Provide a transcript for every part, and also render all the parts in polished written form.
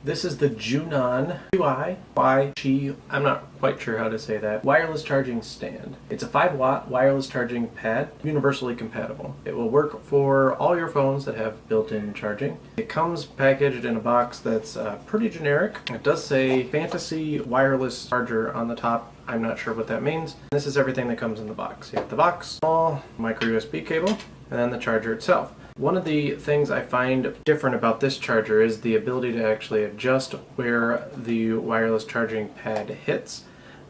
This is the JUNAN I'm not quite sure how to say that, wireless charging stand. It's a 5-watt wireless charging pad, universally compatible. It will work for all your phones that have built-in charging. It comes packaged in a box that's pretty generic. It does say fantasy wireless charger on the top. I'm not sure what that means. This is everything that comes in the box. You have the box, small micro USB cable, and then the charger itself. One of the things I find different about this charger is the ability to actually adjust where the wireless charging pad hits.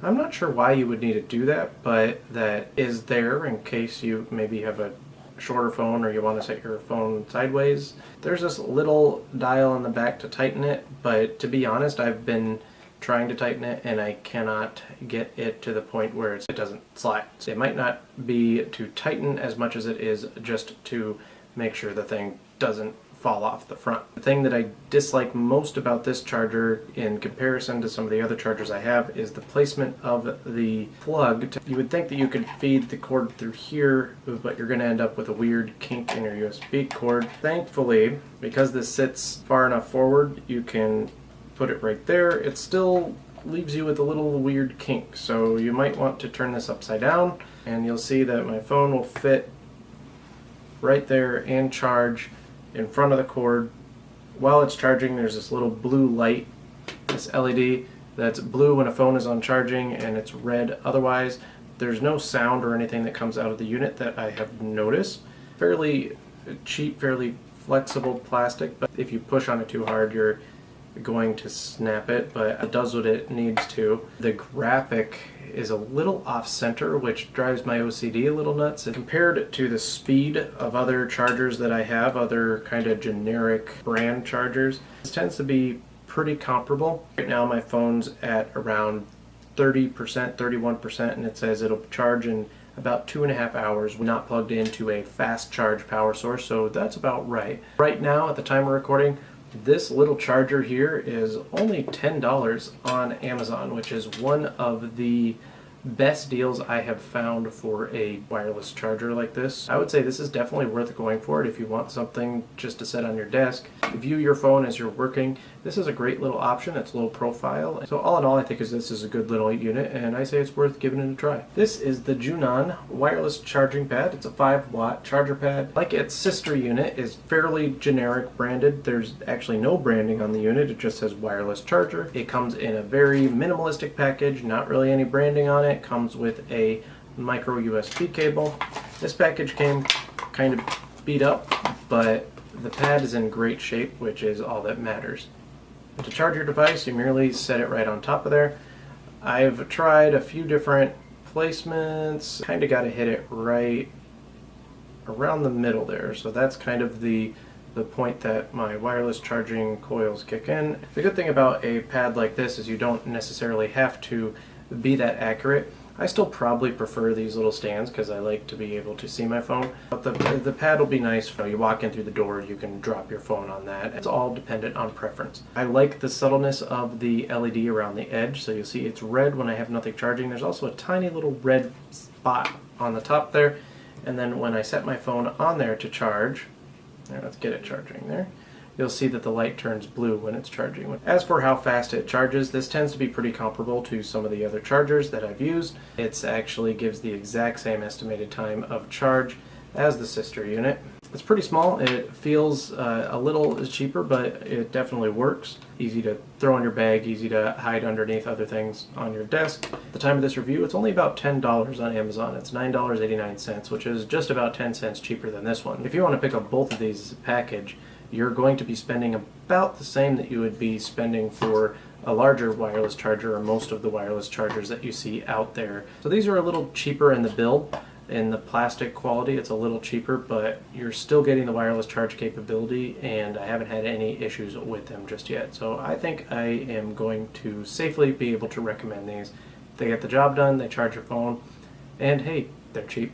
I'm not sure why you would need to do that, but that is there in case you maybe have a shorter phone or you want to set your phone sideways. There's this little dial on the back to tighten it, but to be honest, I've been trying to tighten it and I cannot get it to the point where it doesn't slide. So it might not be to tighten as much as it is just to make sure the thing doesn't fall off the front. The thing that I dislike most about this charger in comparison to some of the other chargers I have is the placement of the plug. You would think that you could feed the cord through here, but you're going to end up with a weird kink in your USB cord. Thankfully, because this sits far enough forward, you can put it right there. It still leaves you with a little weird kink, so you might want to turn this upside down and you'll see that my phone will fit right there and charge in front of the cord. While it's charging, there's this little blue light, this LED that's blue when a phone is on charging and it's red otherwise. There's no sound or anything that comes out of the unit that I have noticed. Fairly cheap, fairly flexible plastic, but if you push on it too hard, you're going to snap it, but it does what it needs to. The graphic is a little off-center, which drives my OCD a little nuts. And compared to the speed of other chargers that I have, other kind of generic brand chargers, this tends to be pretty comparable. Right now my phone's at around 30%, 31%, and it says it'll charge in about 2.5 hours when not plugged into a fast charge power source, so that's about right. Right now, at the time of recording, this little charger here is only $10 on Amazon, which is one of the best deals I have found for a wireless charger like this. I would say this is definitely worth going for it if you want something just to set on your desk. View your phone as you're working. This is a great little option. It's low profile. So all in all, I think this is a good little unit, and I say it's worth giving it a try. This is the JUNAN wireless charging pad. It's a 5-watt charger pad. Like its sister unit, is fairly generic branded. There's actually no branding on the unit. It just says wireless charger. It comes in a very minimalistic package, not really any branding on it. It comes with a micro USB cable. This package came kind of beat up, but the pad is in great shape, which is all that matters. To charge your device, you merely set it right on top of there. I've tried a few different placements, kind of got to hit it right around the middle there, so that's kind of the point that my wireless charging coils kick in. The good thing about a pad like this is you don't necessarily have to be that accurate. I still probably prefer these little stands because I like to be able to see my phone, but the pad will be nice. You walk in through the door, you can drop your phone on that. It's all dependent on preference. I like the subtleness of the LED around the edge, so you'll see it's red when I have nothing charging. There's also a tiny little red spot on the top there, and then when I set my phone on there to charge, let's get it charging there, you'll see that the light turns blue when it's charging. As for how fast it charges, this tends to be pretty comparable to some of the other chargers that I've used. It actually gives the exact same estimated time of charge as the sister unit. It's pretty small. It feels a little cheaper, but it definitely works. Easy to throw in your bag, easy to hide underneath other things on your desk. At the time of this review, it's only about $10 on Amazon. It's $9.89, which is just about 10 cents cheaper than this one. If you want to pick up both of these as a package, you're going to be spending about the same that you would be spending for a larger wireless charger or most of the wireless chargers that you see out there. So these are a little cheaper in the build. In the plastic quality, it's a little cheaper, but you're still getting the wireless charge capability, and I haven't had any issues with them just yet. So I think I am going to safely be able to recommend these. They get the job done, they charge your phone, and hey, they're cheap.